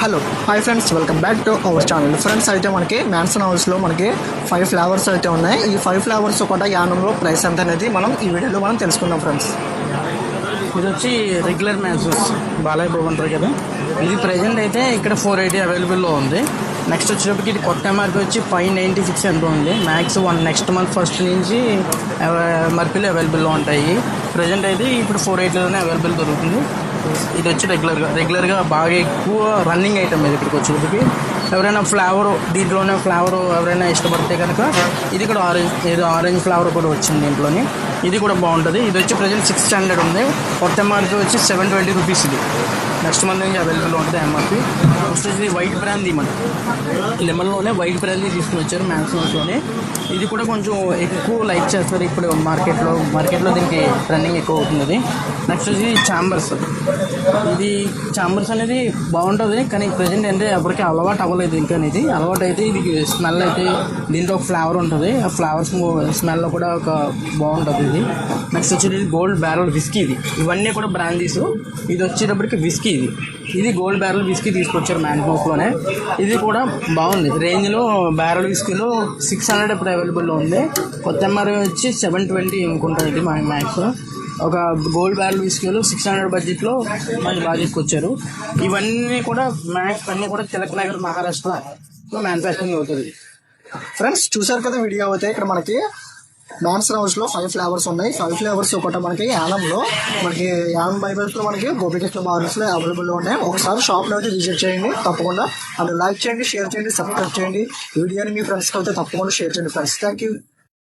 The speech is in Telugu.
Hello hi friends, welcome back to our channel. Friends అయితే మనకి మ్యాన్సన్ హౌస్లో మనకి 5 ఫ్లేవర్స్ అయితే ఉన్నాయి. ఈ 5 ఫ్లేవర్స్ కూడా యానంలో ప్రైస్ ఎంత అనేది మనం ఈ వీడియోలో మనం తెలుసుకుందాం ఫ్రెండ్స్. ఇది వచ్చి రెగ్యులర్ మ్యాన్సన్స్ బాలయ్య భవన్ ఉంటుంది కదా, ఇది ప్రజెంట్ అయితే ఇక్కడ 480 అవైలబుల్లో ఉంది. నెక్స్ట్ వచ్చేటప్పటికి ఇది కొత్త మార్క్ వచ్చి 596 ఎంతో ఉంది. మ్యాక్స్ నెక్స్ట్ మంత్ ఫస్ట్ నుంచి మర్పిలు అవైలబుల్లో ఉంటాయి. ప్రజెంట్ అయితే ఇప్పుడు 480లోనే అవైలబుల్ దొరుకుతుంది. ఇది వచ్చి రెగ్యులర్గా బాగా ఎక్కువ రన్నింగ్ ఐటమ్ ఇది. ఇక్కడికి వచ్చేటప్పటికి ఎవరైనా ఫ్లేవర్ దీంట్లోనే ఫ్లేవర్ ఎవరైనా ఇష్టపడితే కనుక ఇది కూడా ఆరెంజ్ ఫ్లేవర్ కూడా వచ్చింది దీంట్లోని. ఇది కూడా బాగుంటుంది. ఇది వచ్చి ప్రజెంట్ 600 ఉంది. కొత్త ఎంఆర్పీ వచ్చి 720 రూపీస్. ఇది నెక్స్ట్ మంత్ నుంచి అవైలబుల్ ఉంటుంది ఎంఆర్పీ. నెక్స్ట్ ఇది వైట్ బ్రాందీ, మన లెమన్లోనే వైట్ బ్రాందీ తీసుకుని వచ్చారు మ్యాన్సన్స్లోనే. ఇది కూడా కొంచెం ఎక్కువ లైక్ చేస్తారు ఇప్పుడు మార్కెట్లో దీనికి రన్నింగ్ ఎక్కువ అవుతుంది. నెక్స్ట్ వచ్చి ఛాంబర్స్. ఇది ఛాంబర్స్ అనేది బాగుంటుంది, కానీ ప్రజెంట్ అంటే అప్పటికి అలవాటు అవ్వలేదు. ఇంకా ఇది అలవాటు అయితే ఇది స్మెల్ అయితే దీంట్లో ఒక ఫ్లేవర్ ఉంటుంది. ఆ ఫ్లేవర్స్ స్మెల్లో కూడా ఒక బాగుంటుంది ఇది. నెక్స్ట్ వచ్చేది గోల్డ్ బ్యారల్ విస్కీ. ఇవన్నీ కూడా బ్రాండీస్. ఇది వచ్చేటప్పటికి విస్కీ. ఇది గోల్డ్ బ్యారల్ విస్కీ తీసుకొచ్చారు మ్యాన్సన్స్లోనే. ఇది కూడా బాగుంది రేంజ్లో. బ్యారల్ విస్కీలో 600 ఇప్పుడు అవైలబుల్లో ఉంది. కొత్త ఎంఆర్పీ వచ్చి 720 అనుకుంటుంది ఇది మ్యాక్స్. ఒక గోల్డ్ బ్యారల్ విస్కీలో 600 బడ్జెట్లో మనకి బాగా తీసుకొచ్చారు. ఇవన్నీ కూడా మ్యాక్స్ అన్నీ కూడా తిలక్ నగర్ మహారాష్ట్రలో మ్యానుఫ్యాక్చరింగ్ అవుతుంది. ఫ్రెండ్స్ చూసారు కదా వీడియో. అయితే ఇక్కడ మనకి మ్యాన్సన్ హౌస్లో 5 ఫ్లేవర్స్ ఉన్నాయి. 5 ఫ్లేవర్స్ ఒకటి మనకి యానంలో మనకి యానం బైబల్స్లో మనకి గోపికృష్ణ బార్స్లో అవైలబుల్లో ఉన్నాయి. ఒకసారి షాప్లో అయితే విజిట్ చేయండి తప్పకుండా. అండ్ లైక్ చేయండి, షేర్ చేయండి, సబ్స్క్రైబ్ చేయండి. వీడియోని మీ ఫ్రెండ్స్కి అయితే తప్పకుండా షేర్ చేయండి ఫ్రెండ్స్. Thank you.